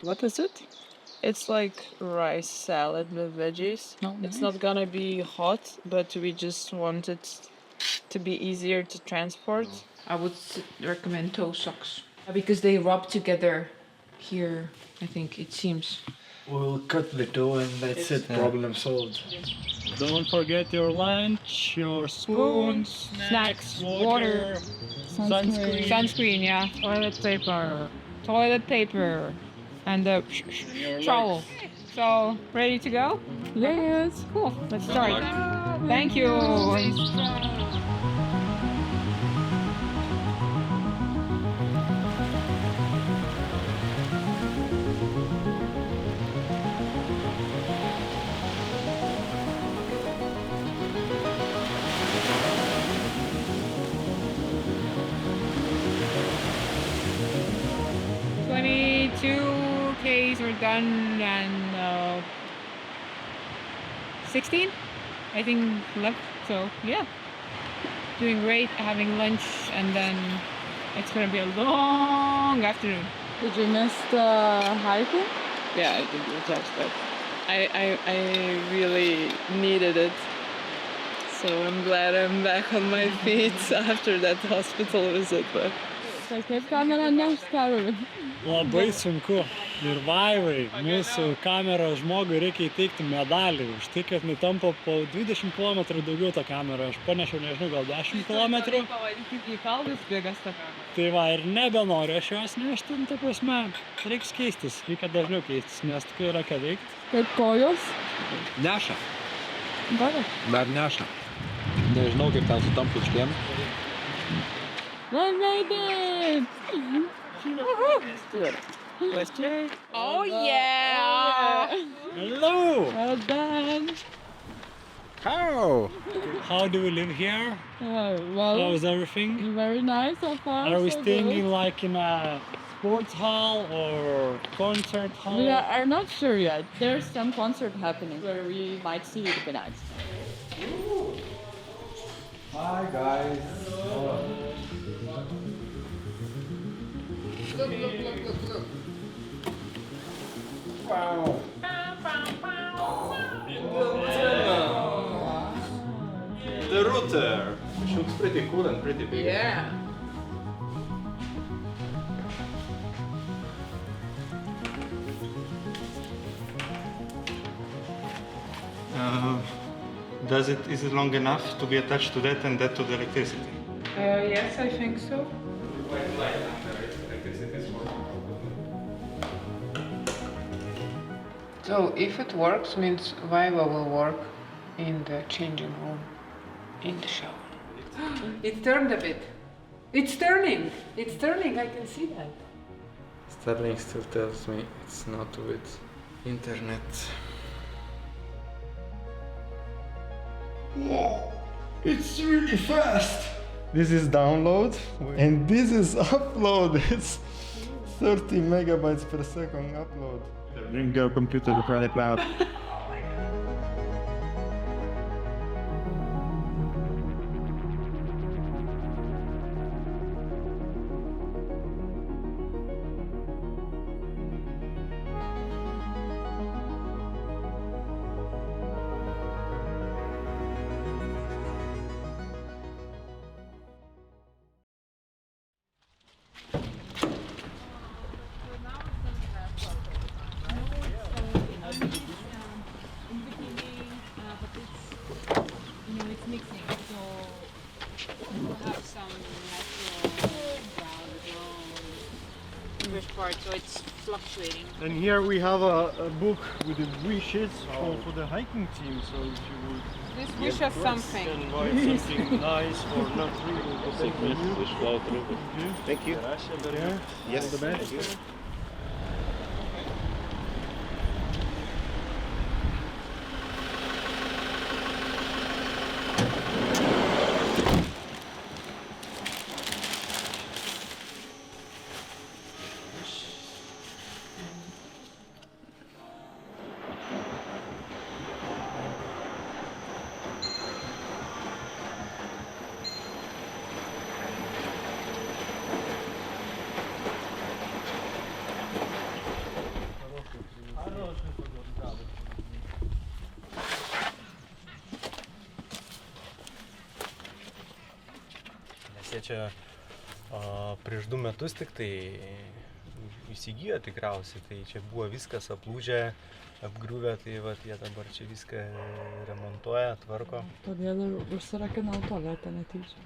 What is it? It's like rice salad with veggies. Oh, It's nice. not gonna be hot, but we just want it to be easier to transport. I would recommend toe socks because they rub together here. I think it seems. We'll cut the dough and that's it, problem solved. Don't forget your lunch, your spoons, snacks, water, sunscreen, yeah, toilet paper, and the trowel. So, ready to go? Yes. Cool. Let's start. Thank you. 22 Ks were done and 16 I think left, so yeah, doing great, having lunch, and then it's gonna be a long afternoon. Did you miss the hiking? Yeah, I did the test, but I really needed it. So I'm glad I'm back on my feet after that hospital visit. But Tai kaip kamera neužkarui. Labai sunku. Ir Vaivai, mūsų kameros žmogui reikia įteikti medalį už tai, kad nutampo po 20 km daugiau tą kamerą. Aš panešiau, nežinau, gal 10 km. į kalnus bėgas tą kamerą. Tai va, ir nebenoriu aš jos nešti, ta prasme, reiks keistis, reikia dažniau keistis, nes tikrai yra ką veikti. Kaip kojos? Neša. Gerai. Dar neša. Nežinau, kaip ten su tam pučkėm. I made it! oh yeah! Hello! Well done! How do we live here? Well, How is everything? very nice so far. Are we so staying good. in like in a sports hall or concert hall? We are not sure yet. There's some concert happening where we might see the bananas. Hi guys. Look. Wow. The router. Which looks pretty cool and pretty big. Yeah. Is it long enough to be attached to that and that to the electricity? Yes, I think so. So if it works, means Vaiva will work in the changing room, in the shower. It turned a bit. It's turning. It's turning. I can see that. Starlink still tells me it's not with internet. Whoa, it's really fast! This is download and this is upload. It's 30 megabytes per second upload. Bring your computer to private cloud. It's mixing, so we'll have some natural brown first part, so it's fluctuating. And here we have a book with the wishes for the hiking team. So if you would This wish us something. invite something nice or not really, Thank you. Yes. All the best. čia prieš 2 metus tik tai įsigijo tikriausiai, tai čia buvo viskas aplūžę, apgriuvę, tai vat jie dabar čia viską remontuoja, tvarko. Todėl ir užsirakinau tualetą netyčia.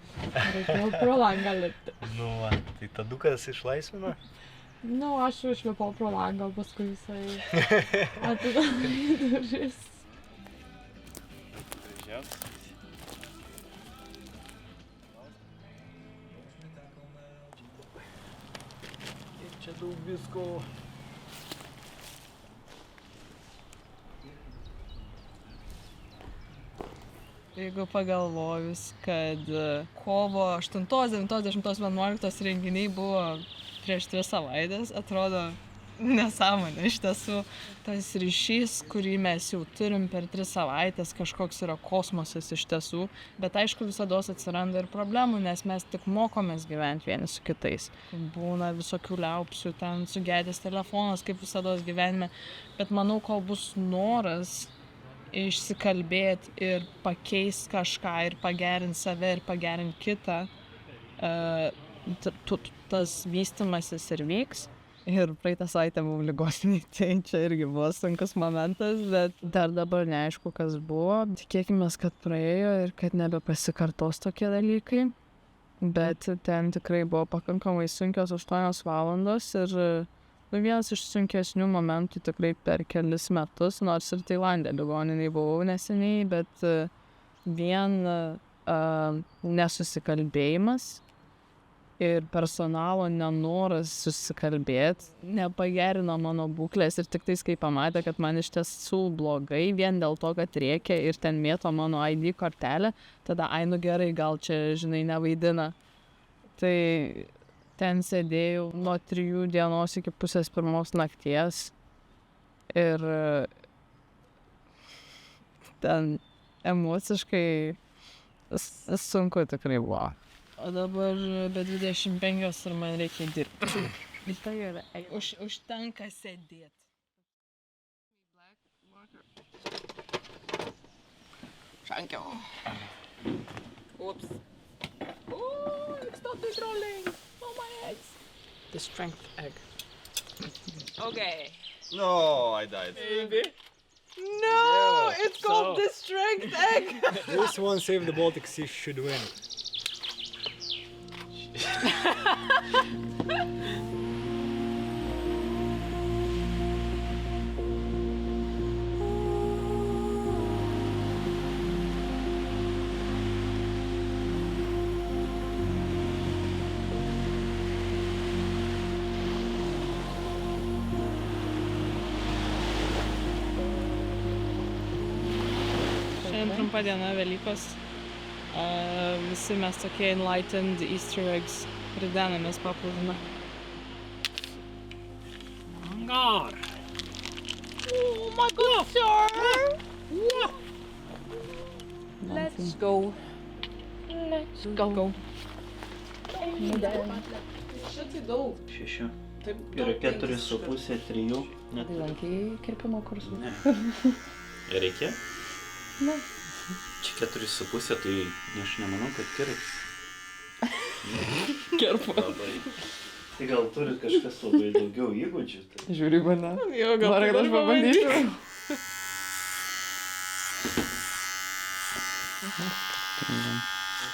Reikėjo pro langą lipti. Nu va, tai tadukas išlaisvino? Nu, aš išlipau pro langą, paskui jisai atidarė duris. Čia daug visko. Jeigu pagalvojus, kad kovo 8, 9, 10, 11 renginiai buvo prieš 3 savaitės, atrodo nesąmonė. Iš tiesų, tas ryšys, kurį mes jau turim per 3 savaitės, kažkoks yra kosmosas iš tiesų, bet aišku, visados atsiranda ir problemų, nes mes tik mokomės gyventi vieni su kitais. Būna visokių liaupsių, ten sugedęs telefonas, kaip visados gyvenime, bet manau, kol bus noras išsikalbėti ir pakeisti kažką ir pagerinti save ir pagerinti kitą, tas vystymasis ir vyks. Ir praeitą savaitę buvau ligoninėj, tai čia irgi buvo sunkus momentas, bet dar dabar neaišku, kas buvo. Tikėkimės, kad praėjo ir kad nebepasikartos tokie dalykai. Bet ten tikrai buvo pakankamai sunkios 8 valandos ir vienas iš sunkesnių momentų tikrai per kelis metus, nors ir Tailande ligoniniai buvau neseniai, bet vien nesusikalbėjimas ir personalo nenoras susikalbėti nepagerino mano būklės ir tik tais, kai pamatė, kad man iš tiesų blogai, vien dėl to, kad rėkia ir ten mėto mano ID kortelę, tada nu gerai, gal čia, žinai, nevaidina. Tai ten sėdėjau nuo 3 dienos iki 1:30 nakties ir ten emociškai sunku tikrai buvo. O dabar be 25 ir man reikia dirbti. Tai yra, užtenka sėdėti. Šankiau. Oops. Oh, it's not this rolling. Oh, my eggs. The strength egg. Okay. No, I died. Baby. No, it's called the strength egg. This one Save the Baltic Sea should win. Šiandien trumpa diena, Velykos. Visi mes tokie enlightened Easter eggs pridenamės paplūdimą. Angar! Oh my god, sir! Let's go. Let's go. Šitai daug. 6. Yra 4,5, 3. Net. Lankiai kirpimo kursus. Ne. Reikia? Ne. Čia 4,5, tai aš nemanau, kad kirps. Kirpo. Tai gal turi kažkas labai daugiau įgūdžių? Tai... Žiūri mane. Jo, gal Nori, kad aš pabandyčiau.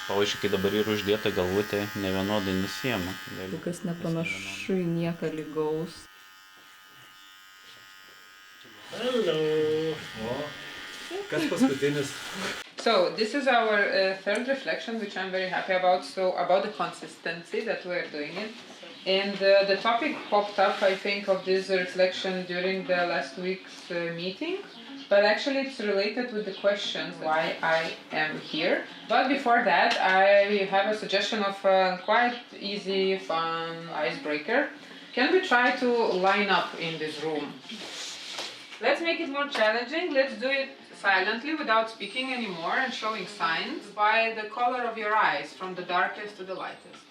Pavyzdžiui, kai dabar yra uždėta galvutė, ne vienodai nusiema. Kas nepanašu į nieką lygaus. Hello! Kas paskutinis? So this is our third reflection, which I'm very happy about. So about the consistency that we're doing it. And the topic popped up, I think, of this reflection during the last week's meeting. But actually it's related with the questions why I am here. But before that, I have a suggestion of a quite easy, fun icebreaker. Can we try to line up in this room? Let's make it more challenging. Let's do it silently without speaking anymore and showing signs by the color of your eyes from the darkest to the lightest.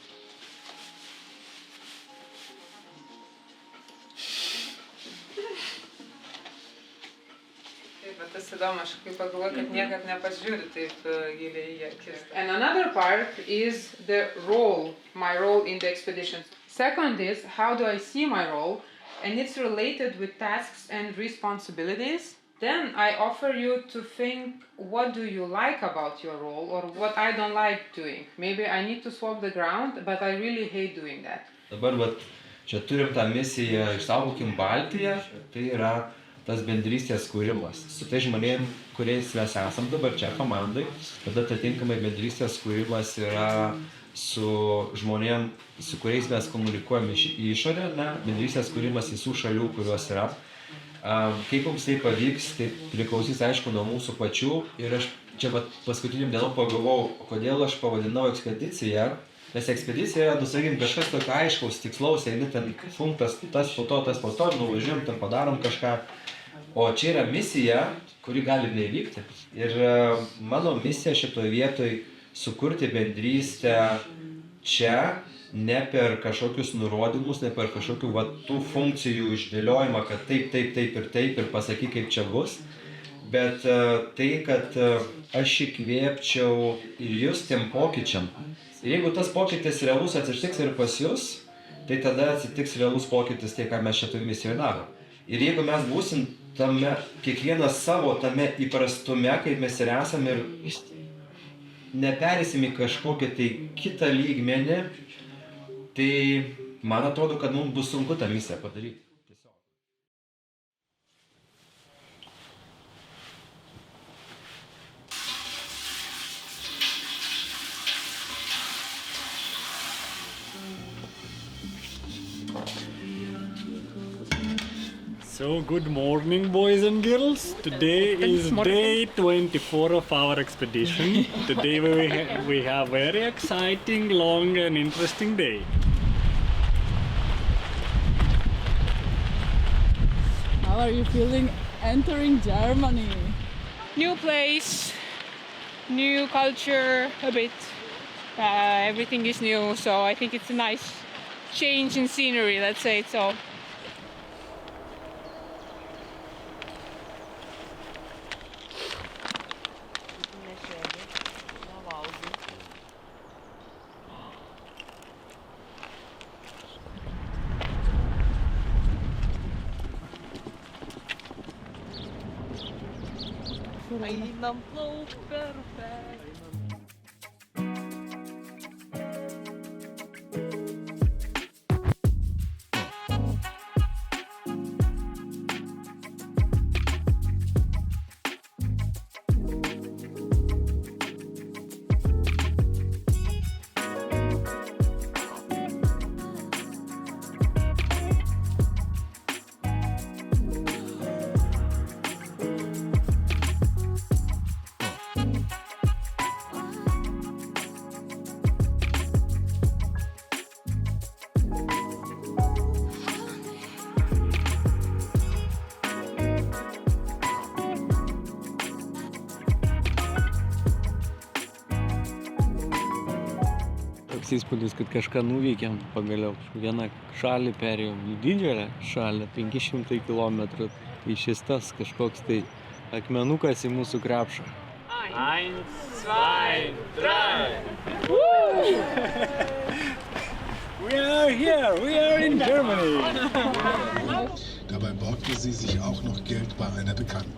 Okay, but tas įdomu, aš kaip pagalvoju, kad niekad nepasižiūri taip giliai į akis. And another part is the role, my role in the expedition. Second is, how do I see my role? And it's related with tasks and responsibilities. Then I offer you to think, what do you like about your role or what I don't like doing? Maybe I need to swap the ground, but I really hate doing that. Dabar vat, čia turim tą misiją Išsaugokim Baltiją, tai yra tas bendrystės kūrimas. Su tai žmonėm, kuriais mes esam dabar čia komandai, tada atitinkamai bendrystės kūrimas yra su žmonėm, su kuriais mes komunikuojam į išorę, bendrystės kūrimas visų šalių, kurios yra. Kaip mums tai pavyks, tai priklausys aišku nuo mūsų pačių ir aš čia paskutiniam dienom pagalvojau, kodėl aš pavadinau ekspediciją, nes ekspedicija yra, nusakykim, kažkas tokio aiškaus, tikslaus, eini ten punktas, tas po to, nuvažiuojam, ten padarom kažką, o čia yra misija, kuri gali neįvykti. Ir mano misija šitoje vietoje sukurti bendrystę čia, ne per kažkokius nurodymus, ne per kažkokių tų funkcijų išdėliojimą, kad taip ir pasakyk, kaip čia bus, bet tai, kad aš įkvėpčiau ir jūs tiem pokyčiam. Ir jeigu tas pokytis realus atsitiks ir pas jūs, tai tada atsitiks realus pokytis tai, ką mes šitoje misijoje darom. Ir jeigu mes būsim tame, kiekvienas savo tame įprastume, kaip mes ir esam, ir neperėsim į kažkokią tai kitą lygmenį, tai man atrodo, kad mums bus sunku tą misiją padaryti. So, good morning, boys and girls. Today is day 24 of our expedition. Today we have very exciting, long and interesting day. How are you feeling entering Germany? New place, new culture a bit. Everything is new, so I think it's a nice change in scenery, let's say it so. Einam plauk per upę. Toks įspūdis, kad kažką nuveikėm pagaliau. Vieną šalį perėjom į didžiulę šalį, 500 km. Tai šis tas kažkoks tai akmenukas į mūsų krepšą. 1, 2, 3. We are here, we are in Germany. Dabei borgte sie sich auch noch Geld bei einer Bekannten.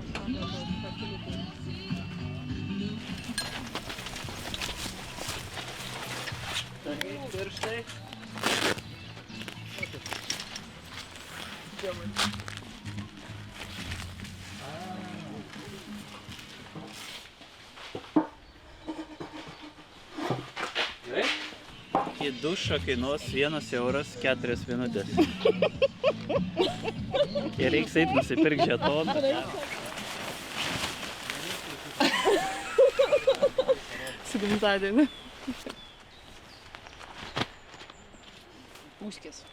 Į dušą kainuos 1 euras 4 minutės. Ir reiks eit nusipirkt žetoną. Su gimtadieniu. Ūskis.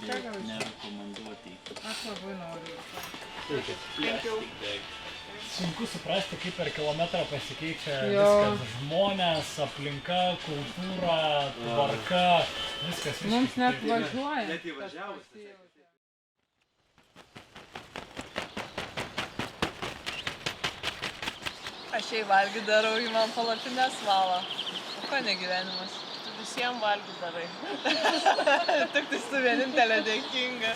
Nerekomenduoti. Aš labai noriu. Sunku suprasti, kaip per kilometrą pasikeičia viskas. Žmonės, aplinka, kultūra, tvarka, viskas. Mums net važiuoja. Net įvažiavus. Aš jai valgyt darau, ji man palapines valo. O ko ne gyvenimas? Tu visiems valgyt darai. Tik tai tu vienintelė dėkinga.